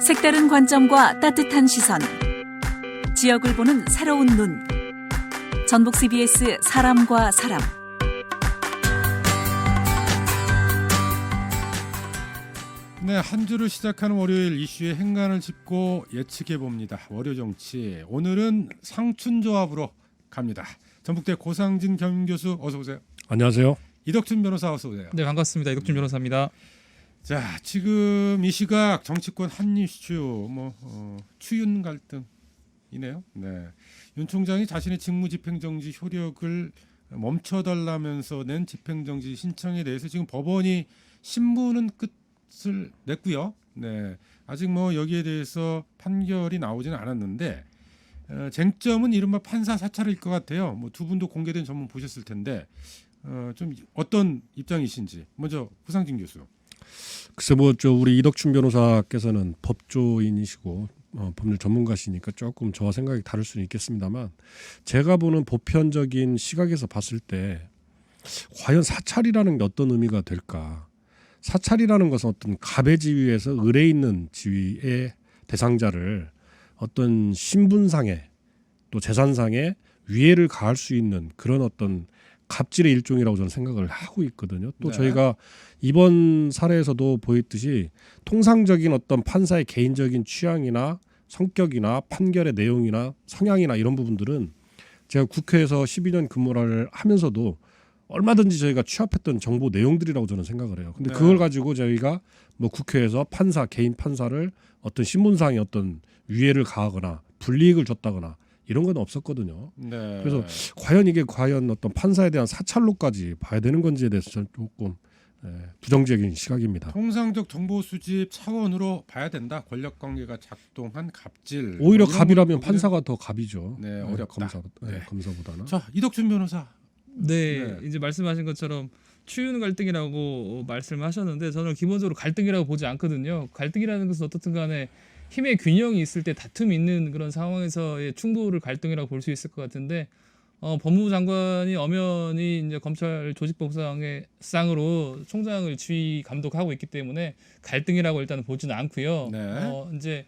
색다른 관점과 따뜻한 시선, 지역을 보는 새로운 눈. 전북 CBS 사람과 사람. 네, 한 주를 시작하는 월요일 이슈의 행간을 짚고 예측해 봅니다. 월요 정치. 오늘은 상춘조합으로 갑니다. 전북대 고상진 겸임교수 어서 오세요. 안녕하세요. 이덕준 변호사 어서 오세요. 네, 반갑습니다. 이덕준 변호사입니다. 자, 지금 이 시각 정치권 한 이슈 추윤 갈등이네요. 네, 윤 총장이 자신의 직무 집행정지 효력을 멈춰달라면서 낸 집행정지 신청에 대해서 지금 법원이 신문은 끝을 냈고요. 네, 아직 여기에 대해서 판결이 나오지는 않았는데 쟁점은 이른바 판사 사찰일 것 같아요. 두 분도 공개된 전문 보셨을 텐데 좀 어떤 입장이신지 먼저 후상진 교수. 글쎄 우리 이덕춘 변호사께서는 법조인이시고 법률 전문가시니까 조금 저와 생각이 다를 수는 있겠습니다만 제가 보는 보편적인 시각에서 봤을 때 과연 사찰이라는 게 어떤 의미가 될까? 사찰이라는 것은 어떤 갑의 지위에서 을에 있는 지위의 대상자를 어떤 신분상의 또 재산상의 위해를 가할 수 있는 그런 어떤 갑질의 일종이라고 저는 생각을 하고 있거든요. 또 네. 저희가 이번 사례에서도 보였듯이 통상적인 어떤 판사의 개인적인 취향이나 성격이나 판결의 내용이나 성향이나 이런 부분들은 제가 국회에서 12년 근무를 하면서도 얼마든지 저희가 취합했던 정보 내용들이라고 저는 생각을 해요. 근데 네. 그걸 가지고 저희가 국회에서 개인 판사를 어떤 신분상의 어떤 위해를 가하거나 불이익을 줬다거나 이런 건 없었거든요. 네. 그래서 이게 과연 어떤 판사에 대한 사찰로까지 봐야 되는 건지에 대해서 저는 조금 부정적인 시각입니다. 통상적 정보 수집 차원으로 봐야 된다. 권력 관계가 작동한 갑질. 오히려 이런 갑이라면 부분은- 판사가 더 갑이죠. 네, 어렵다. 네. 검사보다는. 자, 이덕준 변호사. 네, 네. 이제 말씀하신 것처럼 추윤 갈등이라고 말씀하셨는데 저는 기본적으로 갈등이라고 보지 않거든요. 갈등이라는 것은 어떻든 간에 힘의 균형이 있을 때 다툼이 있는 그런 상황에서의 충돌을 갈등이라고 볼 수 있을 것 같은데 법무부 장관이 엄연히 이제 검찰 조직법상의 상으로 총장을 지휘 감독하고 있기 때문에 갈등이라고 일단은 보지는 않고요. 네. 이제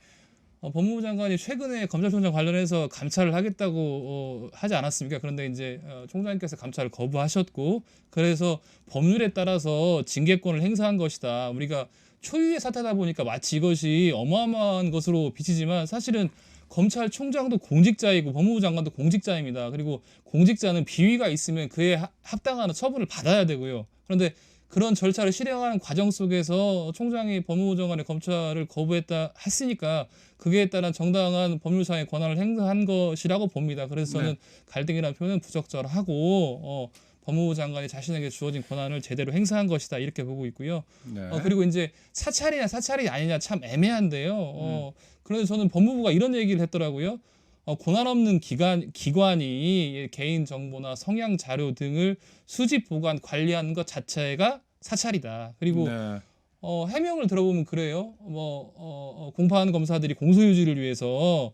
법무부 장관이 최근에 검찰총장 관련해서 감찰을 하겠다고 하지 않았습니까? 그런데 이제 총장님께서 감찰을 거부하셨고 그래서 법률에 따라서 징계권을 행사한 것이다. 우리가 초유의 사태다 보니까 마치 이것이 어마어마한 것으로 비치지만 사실은 검찰총장도 공직자이고 법무부 장관도 공직자입니다. 그리고 공직자는 비위가 있으면 그에 합당한 처분을 받아야 되고요. 그런데 그런 절차를 실행하는 과정 속에서 총장이 법무부 장관의 검찰을 거부했다 했으니까 그에 따른 정당한 법률상의 권한을 행사한 것이라고 봅니다. 그래서 저는 네. 갈등이라는 표현은 부적절하고 법무부 장관이 자신에게 주어진 권한을 제대로 행사한 것이다 이렇게 보고 있고요. 네. 그리고 이제 사찰이냐 사찰이 아니냐 참 애매한데요. 그래서 저는 법무부가 이런 얘기를 했더라고요. 권한 없는 기관이 개인 정보나 성향 자료 등을 수집 보관 관리하는 것 자체가 사찰이다. 그리고 네. 해명을 들어보면 그래요. 공판 검사들이 공소유지를 위해서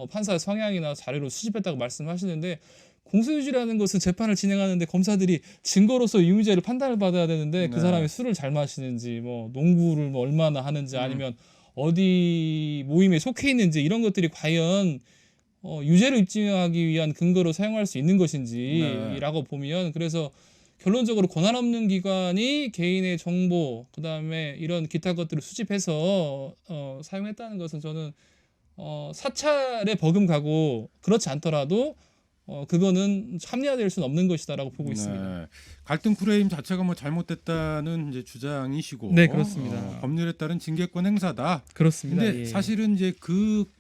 판사의 성향이나 자료를 수집했다고 말씀하시는데 공소유지라는 것은 재판을 진행하는데 검사들이 증거로서 유무죄를 판단을 받아야 되는데 그 네. 사람이 술을 잘 마시는지 농구를 얼마나 하는지 아니면 어디 모임에 속해 있는지 이런 것들이 과연 유죄를 입증하기 위한 근거로 사용할 수 있는 것인지라고 보면 그래서 결론적으로 권한 없는 기관이 개인의 정보 그다음에 이런 기타 것들을 수집해서 사용했다는 것은 저는 사찰에 버금가고 그렇지 않더라도 그거는 합리화될 수는 없는 것이다라고 보고 있습니다. 네. 갈등 프레임 자체가 잘못됐다는 이제 주장이시고, 네, 그렇습니다. 법률에 따른 징계권 행사다. 그렇습니다. 근데 예. 사실은 이제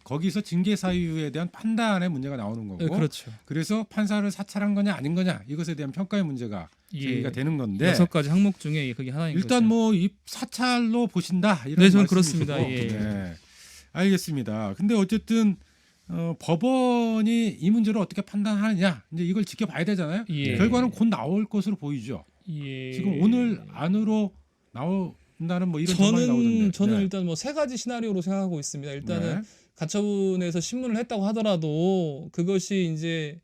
거기서 징계 사유에 대한 판단의 문제가 나오는 거고, 네, 그렇죠. 그래서 판사를 사찰한 거냐 아닌 거냐 이것에 대한 평가의 문제가 제기가 되는 건데 6가지 항목 중에 그게 하나인 일단 거죠. 이 사찰로 보신다 이런 네, 저는 말씀이시고. 그렇습니다. 예. 네. 알겠습니다. 근데 어쨌든 법원이 이 문제를 어떻게 판단하느냐 이제 이걸 지켜봐야 되잖아요. 예. 결과는 곧 나올 것으로 보이죠. 예. 지금 오늘 안으로 나온다는 이런 전망이 나오던데. 저는 네. 일단 3가지 시나리오로 생각하고 있습니다. 일단은 네. 가처분에서 신문을 했다고 하더라도 그것이 이제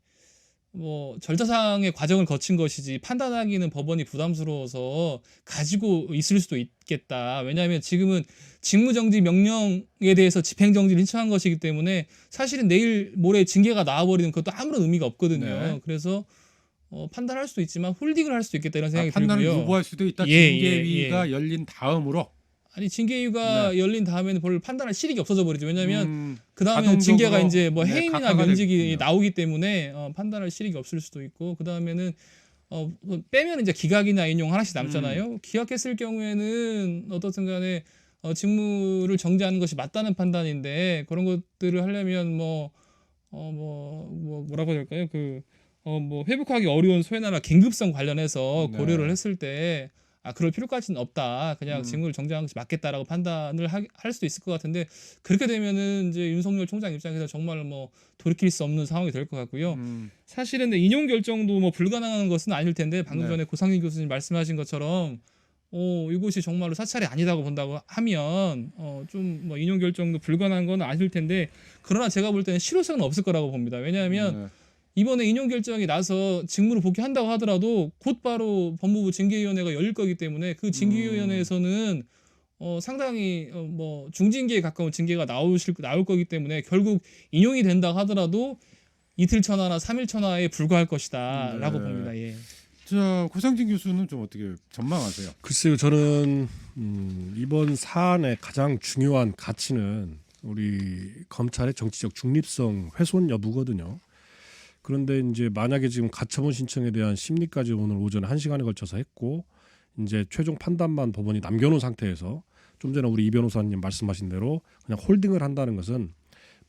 뭐 절차상의 과정을 거친 것이지 판단하기는 법원이 부담스러워서 가지고 있을 수도 있겠다. 왜냐하면 지금은 직무정지 명령에 대해서 집행정지를 신청한 것이기 때문에 사실은 내일 모레 징계가 나와버리는 것도 아무런 의미가 없거든요. 네. 그래서 판단할 수도 있지만 홀딩을 할 수도 있겠다 이런 생각이 판단을 들고요. 유보할 수도 있다. 예, 징계위가 예. 열린 다음으로. 아니 징계위가 열린 다음에는 별로 판단할 실익이 없어져 버리죠. 왜냐하면 그 다음에 자동적으로, 징계가 이제 뭐 네, 해임이나 각하가 면직이 되겠군요. 나오기 때문에 판단할 실익이 없을 수도 있고 그 다음에는 빼면 이제 기각이나 인용 하나씩 남잖아요. 기각했을 경우에는 어떻든 간에 직무를 정지하는 것이 맞다는 판단인데 그런 것들을 하려면 뭐라고 해야 될까요? 뭐 회복하기 어려운 소외나 긴급성 관련해서 네. 고려를 했을 때 그럴 필요까지는 없다. 그냥 직무를 정지하는 것이 맞겠다라고 판단을 할 수도 있을 것 같은데 그렇게 되면은 이제 윤석열 총장 입장에서 정말 뭐 돌이킬 수 없는 상황이 될 것 같고요. 사실은 인용 결정도 뭐 불가능한 것은 아닐 텐데 방금 네. 전에 고상진 교수님 말씀하신 것처럼 이것이 정말로 사찰이 아니다고 본다고 하면 좀 뭐 인용 결정도 불가능한 건 아닐 텐데 그러나 제가 볼 때는 실효성은 없을 거라고 봅니다. 왜냐하면 이번에 인용 결정이 나서 직무를 복귀한다고 하더라도 곧바로 법무부 징계위원회가 열릴 거기 때문에 그 징계위원회에서는 상당히 뭐 중징계에 가까운 징계가 나올 거기 때문에 결국 인용이 된다고 하더라도 이틀 천하나 3일 천하에 불과할 것이다라고 네. 봅니다. 예. 자, 고상진 교수는 좀 어떻게 전망하세요? 글쎄요, 저는 이번 사안의 가장 중요한 가치는 우리 검찰의 정치적 중립성 훼손 여부거든요. 그런데 이제 만약에 지금 가처분 신청에 대한 심리까지 오늘 오전 1시간에 걸쳐서 했고 이제 최종 판단만 법원이 남겨놓은 상태에서 좀 전에 우리 이 변호사님 말씀하신 대로 그냥 홀딩을 한다는 것은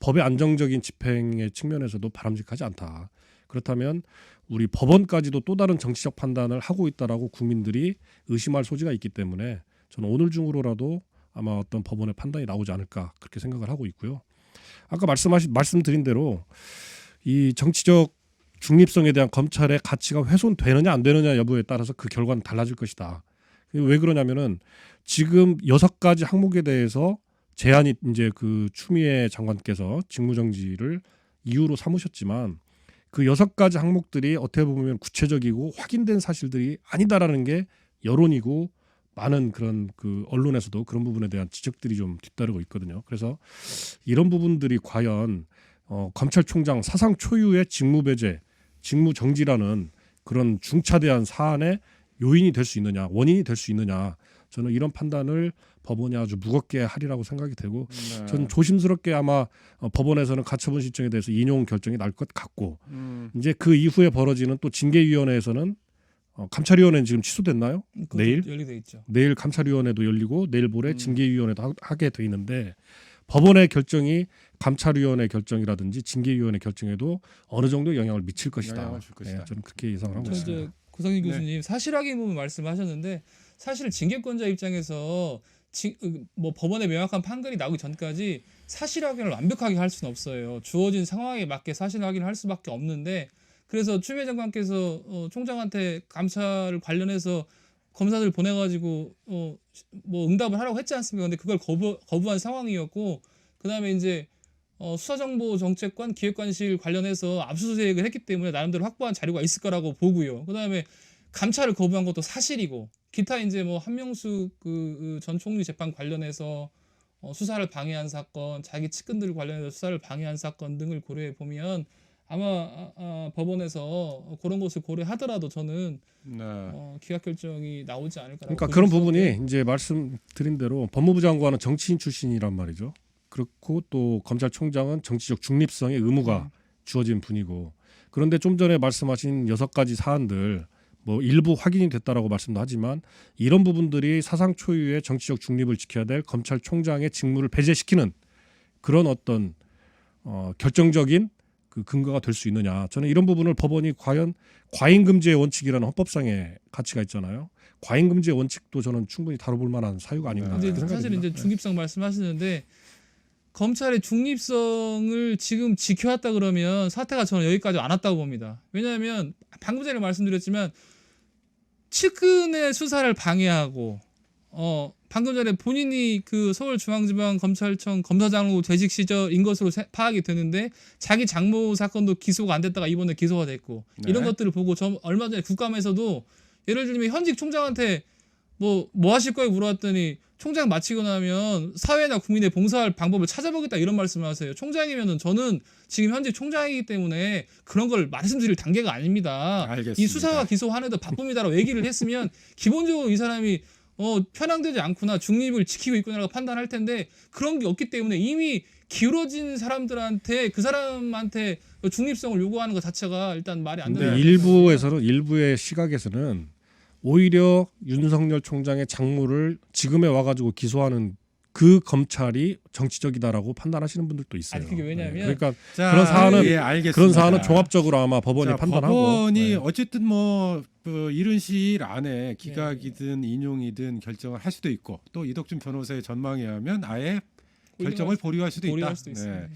법의 안정적인 집행의 측면에서도 바람직하지 않다. 그렇다면 우리 법원까지도 또 다른 정치적 판단을 하고 있다라고 국민들이 의심할 소지가 있기 때문에 저는 오늘 중으로라도 아마 어떤 법원의 판단이 나오지 않을까 그렇게 생각을 하고 있고요. 아까 말씀드린 대로 이 정치적 중립성에 대한 검찰의 가치가 훼손되느냐 안 되느냐 여부에 따라서 그 결과는 달라질 것이다. 왜 그러냐면은 지금 6가지 항목에 대해서 제안이 이제 그 추미애 장관께서 직무정지를 이유로 삼으셨지만 그 6가지 항목들이 어떻게 보면 구체적이고 확인된 사실들이 아니다라는 게 여론이고 많은 그런 그 언론에서도 그런 부분에 대한 지적들이 좀 뒤따르고 있거든요. 그래서 이런 부분들이 과연 검찰총장 사상 초유의 직무배제, 직무정지라는 그런 중차대한 사안의 요인이 될 수 있느냐, 원인이 될 수 있느냐, 저는 이런 판단을 법원이 아주 무겁게 하리라고 생각이 되고 저는 조심스럽게 아마 법원에서는 가처분 신청에 대해서 인용 결정이 날 것 같고 이제 그 이후에 벌어지는 또 징계위원회에서는 감찰위원회는 지금 취소됐나요? 내일 열리돼 있죠. 내일 감찰위원회도 열리고 내일 모레 징계위원회도 하게 돼 있는데 법원의 결정이 감찰위원회 결정이라든지 징계위원회 결정에도 어느 정도 영향을 미칠 것이다. 영향을 줄 것이다. 네, 저는 그렇게 예상을 하고 저 있습니다. 이제 고상진 네. 교수님 사실 확인 부분 말씀하셨는데 사실 징계권자 입장에서 뭐 법원의 명확한 판결이 나오기 전까지 사실 확인을 완벽하게 할 수는 없어요. 주어진 상황에 맞게 사실 확인을 할 수밖에 없는데 그래서 추미애 장관께서 총장한테 감찰 관련해서 검사들 보내가지고 뭐 응답을 하라고 했지 않습니까? 근데 그걸 거부한 상황이었고 그다음에 이제 수사정보정책관 기획관실 관련해서 압수수색을 했기 때문에 나름대로 확보한 자료가 있을 거라고 보고요. 그다음에 감찰을 거부한 것도 사실이고 기타 이제 뭐 한명숙 그 전 총리 재판 관련해서 수사를 방해한 사건, 자기 측근들 관련해서 수사를 방해한 사건 등을 고려해 보면 아마 법원에서 그런 것을 고려하더라도 저는 기각 결정이 나오지 않을까. 그러니까 그런 부분이 이제 말씀드린 대로 법무부 장관은 정치인 출신이란 말이죠. 그렇고 또 검찰총장은 정치적 중립성의 의무가 주어진 분이고 그런데 좀 전에 말씀하신 6가지 사안들 뭐 일부 확인이 됐다라고 말씀도 하지만 이런 부분들이 사상 초유의 정치적 중립을 지켜야 될 검찰총장의 직무를 배제시키는 그런 어떤 결정적인 그 근거가 될 수 있느냐. 저는 이런 부분을 법원이 과연 과잉금지의 원칙이라는 헌법상의 가치가 있잖아요. 과잉금지의 원칙도 저는 충분히 다뤄볼 만한 사유가 아닌가. 근데 그렇게 사실 생각이 이제 듭니다. 중립성 말씀하시는데 검찰의 중립성을 지금 지켜왔다 그러면 사태가 저는 여기까지 안 왔다고 봅니다. 왜냐하면 방금 전에 말씀드렸지만 측근의 수사를 방해하고 방금 전에 본인이 그 서울중앙지방검찰청 검사장으로 재직 시절인 것으로 파악이 되는데 자기 장모 사건도 기소가 안 됐다가 이번에 기소가 됐고 네. 이런 것들을 보고 저 얼마 전에 국감에서도 예를 들면 현직 총장한테 뭐 하실 거예요 물어봤더니 총장 마치고 나면 사회나 국민에 봉사할 방법을 찾아보겠다 이런 말씀을 하세요. 총장이면은 저는 지금 현직 총장이기 때문에 그런 걸 말씀드릴 단계가 아닙니다. 알겠습니다. 이 수사와 기소하는데 바쁩니다라고 얘기를 했으면 기본적으로 이 사람이 편향되지 않구나 중립을 지키고 있구나라고 판단할 텐데 그런 게 없기 때문에 이미 기울어진 사람들한테 그 사람한테 중립성을 요구하는 것 자체가 일단 말이 안 되는. 근데 일부의 시각에서는 오히려 윤석열 총장의 장모를 지금에 와가지고 기소하는 그 검찰이 정치적이다라고 판단하시는 분들도 있어요. 아니, 그게 왜냐면 그러니까 자, 그런 사안은 예, 알겠습니다. 그런 사안은 종합적으로 아마 법원이 자, 판단하고. 법원이 네. 어쨌든 뭐 이른 시일 안에 기각이든 인용이든 결정을 할 수도 있고 또 이덕준 변호사의 전망에 하면 아예 결정을 보류할 수도 있다. 보류할 수도 있습니다. 네.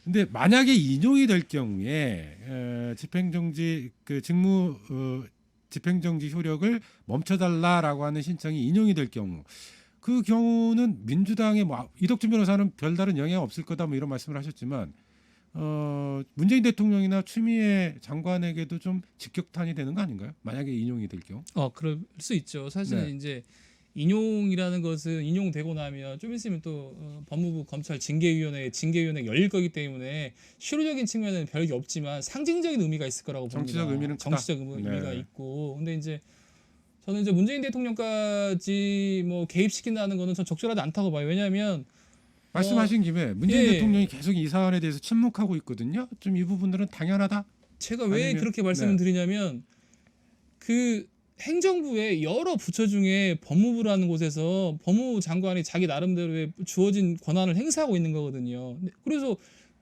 근데 만약에 인용이 될 경우에 집행정지 그 직무 집행정지 효력을 멈춰달라라고 하는 신청이 인용이 될 경우 그 경우는 민주당의 뭐 이덕준 변호사는 별다른 영향 없을 거다 뭐 이런 말씀을 하셨지만 문재인 대통령이나 추미애 장관에게도 좀 직격탄이 되는 거 아닌가요? 만약에 인용이 될 경우. 그럴 수 있죠. 사실은 네. 이제 인용이라는 것은 인용되고 나면 좀 있으면 또 법무부 검찰 징계위원회 열릴 거기 때문에 실효적인 측면에는 별게 없지만 상징적인 의미가 있을 거라고 봅니다. 정치적 의미는 크다. 정치적 의미가 네. 있고 근데 이제 저는 이제 문재인 대통령까지 뭐 개입시킨다는 거는 전 적절하지 않다고 봐요. 왜냐하면 말씀하신 김에 문재인 예. 대통령이 계속 이 사안에 대해서 침묵하고 있거든요. 좀 이 부분들은 당연하다. 제가 왜 아니면- 그렇게 말씀을 네. 드리냐면 그 행정부의 여러 부처 중에 법무부라는 곳에서 법무부 장관이 자기 나름대로의 주어진 권한을 행사하고 있는 거거든요. 그래서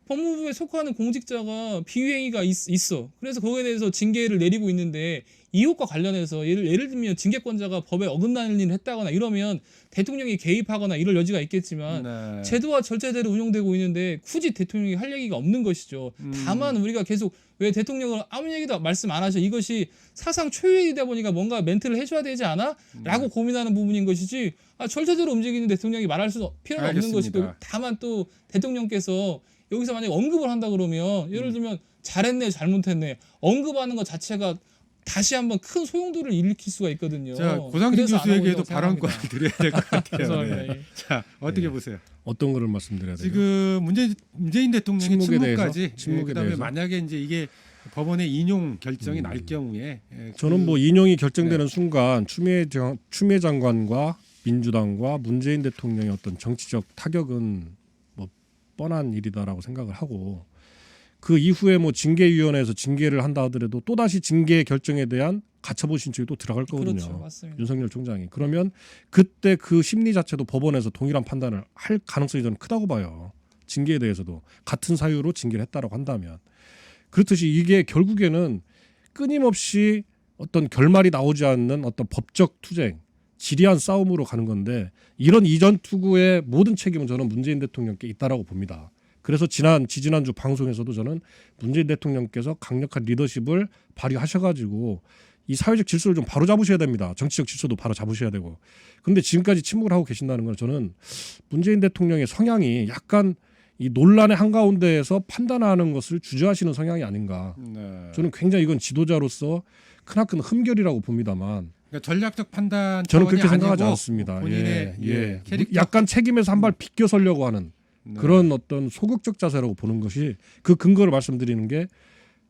법무부에 속하는 공직자가 비위행위가 있어. 그래서 거기에 대해서 징계를 내리고 있는데 이것과 관련해서 예를 들면 징계권자가 법에 어긋나는 일을 했다거나 이러면 대통령이 개입하거나 이럴 여지가 있겠지만 네. 제도와 절차대로 운영되고 있는데 굳이 대통령이 할 얘기가 없는 것이죠. 다만 우리가 계속 왜 대통령을 아무 얘기도 말씀 안 하셔. 이것이 사상 초유이다 보니까 뭔가 멘트를 해줘야 되지 않아? 라고 고민하는 부분인 것이지 절차대로 움직이는 대통령이 말할 수 필요가 없는 알겠습니다. 것이고 다만 또 대통령께서 여기서 만약에 언급을 한다 그러면 예를 들면 잘했네 잘못했네 언급하는 것 자체가 다시 한번 큰 소용돌이를 일으킬 수가 있거든요. 자 고상진 그래서 안 하고 교수에게도 있다고 발언권을 생각합니다. 드려야 될 것 같아요. 죄송합니다. 네. 예. 자 어떻게 예. 보세요? 어떤 거를 말씀드려야 돼요? 지금 문재인 대통령의 침묵에 대해서? 침묵까지 침묵에 그다음에 대해서? 만약에 이제 이게 법원의 인용 결정이 날 경우에 저는 뭐 인용이 결정되는 순간 추미애 장관과 민주당과 문재인 대통령의 어떤 정치적 타격은 뭐 뻔한 일이다라고 생각을 하고 그 이후에 뭐 징계위원회에서 징계를 한다 하더라도 또 다시 징계 결정에 대한 가처분 신청이 또 들어갈 거거든요. 그렇죠, 맞습니다. 윤석열 총장이 그러면 그때 그 심리 자체도 법원에서 동일한 판단을 할 가능성이 저는 크다고 봐요. 징계에 대해서도 같은 사유로 징계를 했다라고 한다면 그렇듯이 이게 결국에는 끊임없이 어떤 결말이 나오지 않는 어떤 법적 투쟁, 지리한 싸움으로 가는 건데 이런 이전 투구의 모든 책임은 저는 문재인 대통령께 있다라고 봅니다. 그래서 지지난주 방송에서도 저는 문재인 대통령께서 강력한 리더십을 발휘하셔가지고 이 사회적 질서를 좀 바로 잡으셔야 됩니다. 정치적 질서도 바로 잡으셔야 되고. 그런데 지금까지 침묵을 하고 계신다는 건 저는 문재인 대통령의 성향이 약간 이 논란의 한가운데에서 판단하는 것을 주저하시는 성향이 아닌가. 네. 저는 굉장히 이건 지도자로서 크나큰 흠결이라고 봅니다만 그러니까 전략적 판단 저는 차원이 그렇게 생각하지 아니고 않습니다. 본인의 캐릭터 약간 책임에서 한 발 비껴서려고 하는 네. 그런 어떤 소극적 자세라고 보는 것이 그 근거를 말씀드리는 게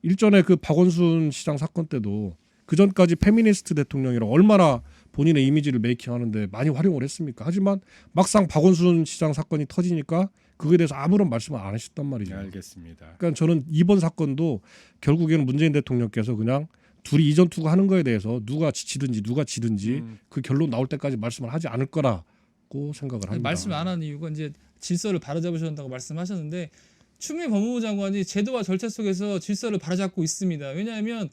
일전에 그 박원순 시장 사건 때도 그 전까지 페미니스트 대통령이라 얼마나 본인의 이미지를 메이킹하는데 많이 활용을 했습니까? 하지만 막상 박원순 시장 사건이 터지니까 그거에 대해서 아무런 말씀을 안 하셨단 말이죠. 알겠습니다. 그러니까 저는 이번 사건도 결국에는 문재인 대통령께서 그냥 둘이 이전 투구하는 거에 대해서 누가 지치든지 누가 지든지 그 결론 나올 때까지 말씀을 하지 않을 거라고 생각을 합니다. 말씀 안 하는 이유가 이제 질서를 바로잡으셔야 한다고 말씀하셨는데 추미애 법무부 장관이 제도와 절차 속에서 질서를 바로잡고 있습니다. 왜냐하면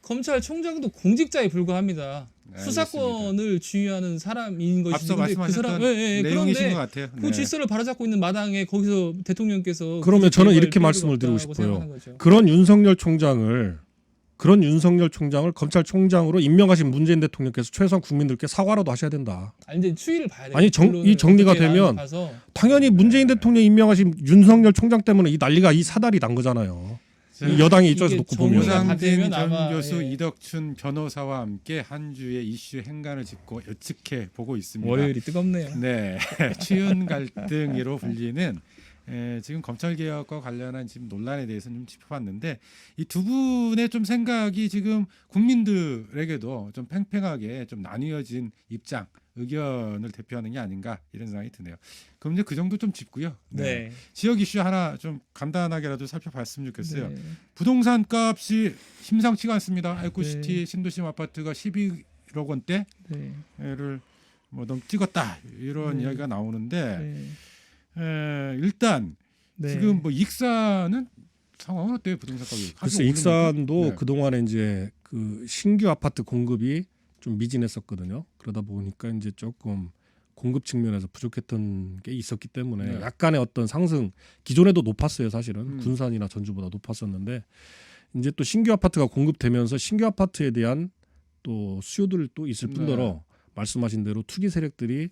검찰총장도 공직자에 불과합니다. 네, 수사권을 지휘하는 사람인 것이지. 앞서 근데 말씀하셨던 내용이신 그런데 것 같아요. 그 질서를 바로잡고 있는 마당에 거기서 대통령께서 그러면 저는 이렇게 필요가 말씀을 드리고 없다고 싶어요. 생각하는 거죠. 그런 윤석열 총장을 그런 윤석열 총장을 검찰총장으로 임명하신 문재인 대통령께서 최소한 국민들께 사과라도 하셔야 된다. 아니 이제 추이를 봐야 돼요. 아니, 이 정리가 되면 당연히 문재인 대통령 임명하신 윤석열 총장 때문에 이 난리가 이 사달이 난 거잖아요. 이 여당이 이쪽에서 이게 놓고 보면. 정리가 다 오상진 되면 전 아마, 교수, 예. 이덕춘 변호사와 함께 한 주의 이슈 행간을 짚고 예측해 보고 있습니다. 월요일이 뜨겁네요. 네, 추윤 갈등으로 불리는 지금 검찰 개혁과 관련한 지금 논란에 대해서 좀 짚어봤는데 이 두 분의 좀 생각이 지금 국민들에게도 좀 팽팽하게 좀 나뉘어진 입장, 의견을 대표하는 게 아닌가 이런 생각이 드네요. 그럼 이제 그 정도 좀 짚고요. 네. 지역 이슈 하나 좀 간단하게라도 살펴봤으면 좋겠어요. 네. 부동산 값이 심상치가 않습니다. 에코시티 네. 신도심 아파트가 12억 원대를 네. 뭐 너무 찍었다 이런 네. 이야기가 나오는데 네. 일단 네. 지금 뭐 익산은 상황은 어때요? 부동산 가격이? 글쎄 익산도 네. 그동안에 이제 그 신규 아파트 공급이 좀 미진했었거든요. 그러다 보니까 이제 조금 공급 측면에서 부족했던 게 있었기 때문에 네. 약간의 어떤 상승, 기존에도 높았어요. 사실은 군산이나 전주보다 높았었는데 이제 또 신규 아파트가 공급되면서 신규 아파트에 대한 또 수요들이 또 있을 뿐더러 말씀하신 대로 투기 세력들이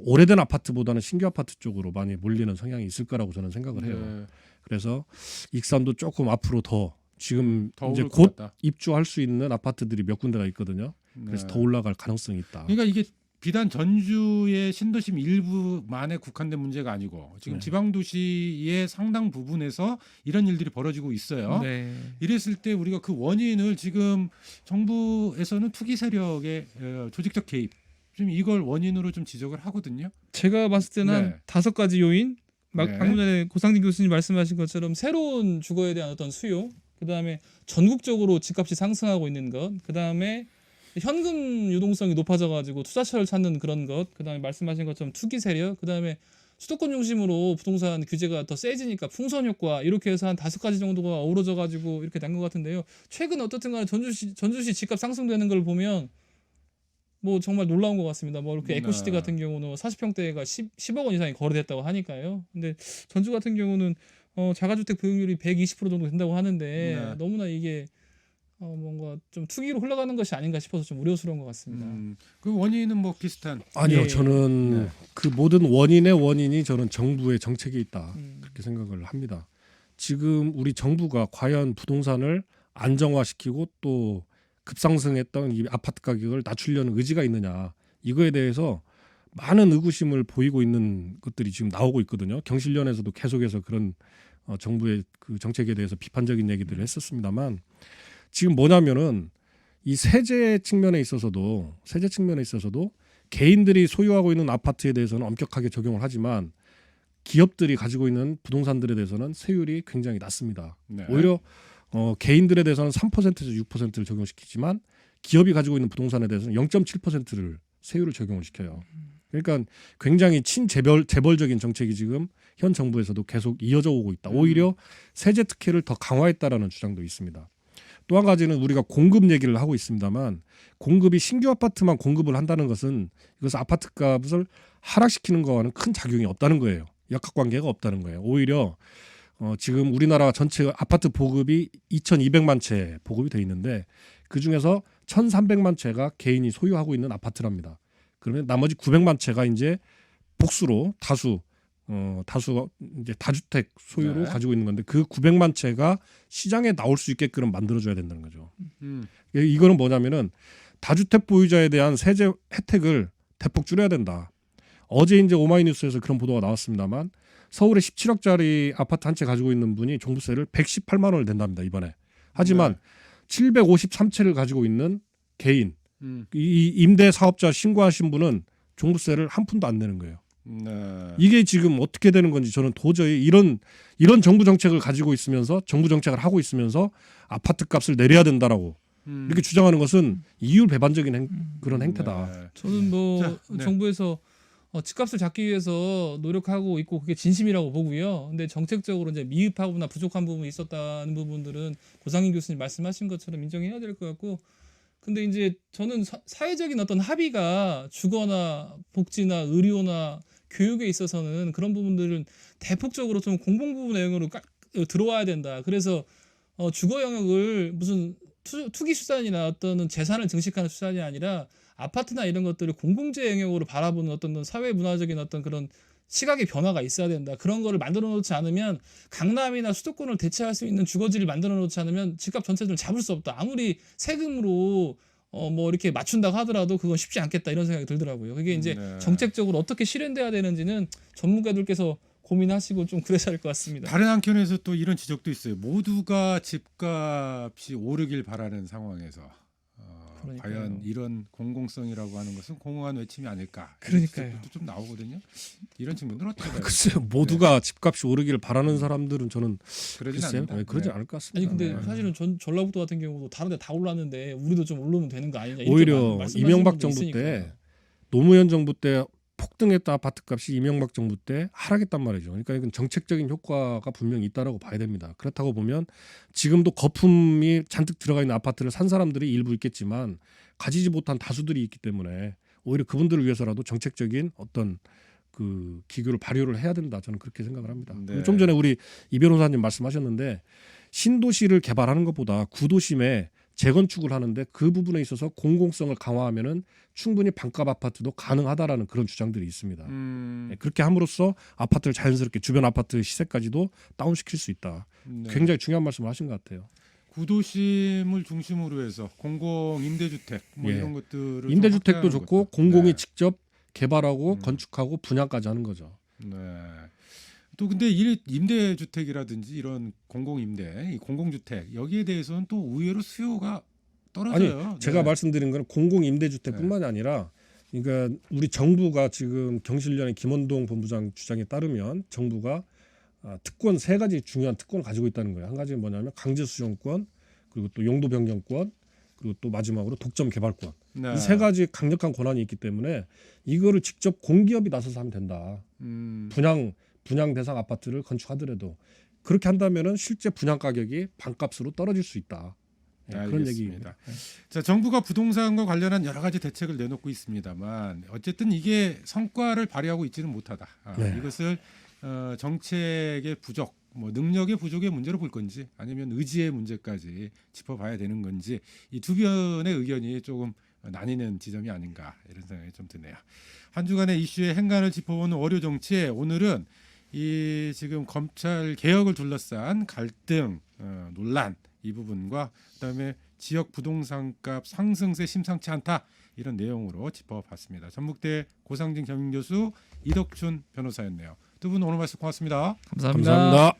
오래된 아파트보다는 신규 아파트 쪽으로 많이 몰리는 성향이 있을 거라고 저는 생각을 해요. 네. 그래서 익산도 조금 앞으로 더 지금 더 이제 오를 것 곧 같다. 입주할 수 있는 아파트들이 몇 군데가 있거든요. 그래서 네. 더 올라갈 가능성이 있다. 그러니까 이게 비단 전주의 신도심 일부만에 국한된 문제가 아니고 지금 네. 지방 도시의 상당 부분에서 이런 일들이 벌어지고 있어요. 네. 이랬을 때 우리가 그 원인을 지금 정부에서는 투기 세력의 조직적 개입 지금 이걸 원인으로 좀 지적을 하거든요. 제가 봤을 때는 네. 한 5가지 요인. 막 네. 방금 전에 고상진 교수님 말씀하신 것처럼 새로운 주거에 대한 어떤 수요, 그다음에 전국적으로 집값이 상승하고 있는 것, 그다음에 현금 유동성이 높아져가지고 투자처를 찾는 그런 것, 그다음에 말씀하신 것처럼 투기 세력, 그다음에 수도권 중심으로 부동산 규제가 더 세지니까 풍선 효과, 이렇게 해서 한 5가지 정도가 어우러져가지고 이렇게 된 것 같은데요. 최근 어떻든 간에 전주시 집값 상승되는 걸 보면 뭐 정말 놀라운 것 같습니다. 뭐 이렇게 네. 에코시티 같은 경우는 40평대가 10억 원 이상이 거래됐다고 하니까요. 근데 전주 같은 경우는 자가주택 보유율이 120% 정도 된다고 하는데 네. 너무나 이게 뭔가 좀 투기로 흘러가는 것이 아닌가 싶어서 좀 우려스러운 것 같습니다. 그 원인은 뭐 비슷한. 아니요, 예. 저는 네. 그 모든 원인의 원인이 저는 정부의 정책에 있다 음. 그렇게 생각을 합니다. 지금 우리 정부가 과연 부동산을 안정화시키고 또 급상승했던 이 아파트 가격을 낮추려는 의지가 있느냐, 이거에 대해서 많은 의구심을 보이고 있는 것들이 지금 나오고 있거든요. 경실련에서도 계속해서 그런 정부의 그 정책에 대해서 비판적인 얘기들을 했었습니다만 지금 뭐냐면은 이 세제 측면에 있어서도 개인들이 소유하고 있는 아파트에 대해서는 엄격하게 적용을 하지만 기업들이 가지고 있는 부동산들에 대해서는 세율이 굉장히 낮습니다. 네. 오히려 개인들에 대해서는 3%에서 6%를 적용시키지만 기업이 가지고 있는 부동산에 대해서는 0.7%를 세율을 적용을 시켜요. 그러니까 굉장히 재벌적인 정책이 지금 현 정부에서도 계속 이어져 오고 있다. 오히려 세제 특혜를 더 강화했다라는 주장도 있습니다. 또 한 가지는 우리가 공급 얘기를 하고 있습니다만 공급이 신규 아파트만 공급을 한다는 것은 이것은 아파트 값을 하락시키는 거와는 큰 작용이 없다는 거예요. 역학관계가 없다는 거예요. 오히려 지금 우리나라 전체 아파트 보급이 2,200만 채 보급이 돼 있는데 그 중에서 1,300만 채가 개인이 소유하고 있는 아파트랍니다. 그러면 나머지 900만 채가 이제 복수로 다수가 이제 다주택 소유로 네. 가지고 있는 건데 그 900만 채가 시장에 나올 수 있게끔 만들어줘야 된다는 거죠. 음. 이거는 뭐냐면은 다주택 보유자에 대한 세제 혜택을 대폭 줄여야 된다. 어제 이제 오마이뉴스에서 그런 보도가 나왔습니다만 서울에 17억짜리 아파트 한 채 가지고 있는 분이 종부세를 118만 원을 낸답니다 이번에. 하지만 753채를 가지고 있는 개인, 이 임대 사업자 신고하신 분은 종부세를 한 푼도 안 내는 거예요. 네. 이게 지금 어떻게 되는 건지 저는 도저히 이런 정부 정책을 가지고 있으면서 정부 정책을 하고 있으면서 아파트 값을 내려야 된다라고 이렇게 주장하는 것은 이율 배반적인 그런 행태다. 네. 저는 뭐 자, 네. 정부에서 집값을 잡기 위해서 노력하고 있고 그게 진심이라고 보고요. 근데 정책적으로 이제 미흡하거나 부족한 부분이 있었다는 부분들은 고상인 교수님 말씀하신 것처럼 인정해야 될 것 같고, 근데 이제 저는 사회적인 어떤 합의가 주거나 복지나 의료나 교육에 있어서는 그런 부분들은 대폭적으로 좀 공공 부분 내용으로 들어와야 된다. 그래서 주거 영역을 무슨 투기 수단이나 어떤 재산을 증식하는 수단이 아니라 아파트나 이런 것들을 공공재 영역으로 바라보는 어떤 사회 문화적인 어떤 그런 시각의 변화가 있어야 된다. 그런 거를 만들어 놓지 않으면 강남이나 수도권을 대체할 수 있는 주거지를 만들어 놓지 않으면 집값 전체를 잡을 수 없다. 아무리 세금으로 뭐 이렇게 맞춘다고 하더라도 그건 쉽지 않겠다 이런 생각이 들더라고요. 그게 이제 네. 정책적으로 어떻게 실현돼야 되는지는 전문가들께서 고민하시고 좀 그러셔야 할 것 같습니다. 다른 한편에서 또 이런 지적도 있어요. 모두가 집값이 오르길 바라는 상황에서 그러니까요. 과연 이런 공공성이라고 하는 것은 공허한 외침이 아닐까. 그러니까요. 지적도 좀 나오거든요. 이런 측면들은 어떻게 봐요? 글쎄요, 모두가 집값이 오르기를 바라는 사람들은 저는 그러진 글쎄요, 않는다. 그러지 네. 않을 것 같습니다. 아니 근데 네. 사실은 전라북도 같은 경우도 다른 데 다 올랐는데 우리도 좀 오르면 되는 거 아니냐. 이렇게 오히려 말씀하시는 이명박 분도 정부 때 있으니까요. 노무현 정부 때 폭등했던 아파트값이 이명박 정부 때 하락했단 말이죠. 그러니까 이건 정책적인 효과가 분명히 있다라고 봐야 됩니다. 그렇다고 보면 지금도 거품이 잔뜩 들어가 있는 아파트를 산 사람들이 일부 있겠지만 가지지 못한 다수들이 있기 때문에 오히려 그분들을 위해서라도 정책적인 어떤 그 기교를 발휘를 해야 된다. 저는 그렇게 생각을 합니다. 네. 좀 전에 우리 이 변호사님 말씀하셨는데 신도시를 개발하는 것보다 구도심에 재건축을 하는데 그 부분에 있어서 공공성을 강화하면은 충분히 반값 아파트도 가능하다라는 그런 주장들이 있습니다. 네, 그렇게 함으로써 아파트를 자연스럽게 주변 아파트 시세까지도 다운시킬 수 있다. 네. 굉장히 중요한 말씀을 하신 것 같아요. 구도심을 중심으로 해서 공공 임대주택 뭐 예. 이런 것들을 임대주택도 좀 좋고 확대하는 공공이 것도. 직접 개발하고 음. 건축하고 분양까지 하는 거죠. 네. 또 근데 이 임대주택이라든지 이런 공공 임대, 이 공공주택 여기에 대해서는 또 의외로 수요가 떨어져요. 제가 네. 말씀드린 건 공공 임대주택뿐만이 아니라 그러니까 우리 정부가 지금 경실련의 김원동 본부장 주장에 따르면 정부가 특권 세 가지 중요한 특권을 가지고 있다는 거예요. 한 가지는 뭐냐면 강제 수용권, 그리고 또 용도 변경권, 그리고 또 마지막으로 독점 개발권. 네. 이 세 가지 강력한 권한이 있기 때문에 이거를 직접 공기업이 나서서 하면 된다. 분양 대상 아파트를 건축하더라도 그렇게 한다면은 실제 분양 가격이 반값으로 떨어질 수 있다. 네, 그런 알겠습니다. 얘기입니다. 자, 정부가 부동산과 관련한 여러 가지 대책을 내놓고 있습니다만 어쨌든 이게 성과를 발휘하고 있지는 못하다. 네. 이것을 정책의 부족, 뭐 능력의 부족의 문제로 볼 건지 아니면 의지의 문제까지 짚어봐야 되는 건지 이 두 변의 의견이 조금 나뉘는 지점이 아닌가 이런 생각이 좀 드네요. 한 주간의 이슈의 행간을 짚어보는 월요 정치에 오늘은 이 지금 검찰 개혁을 둘러싼 갈등, 논란 이 부분과 그다음에 지역 부동산값 상승세 심상치 않다 이런 내용으로 짚어봤습니다. 전북대 고상진 겸임교수 이덕춘 변호사였네요. 두 분 오늘 말씀 고맙습니다. 감사합니다.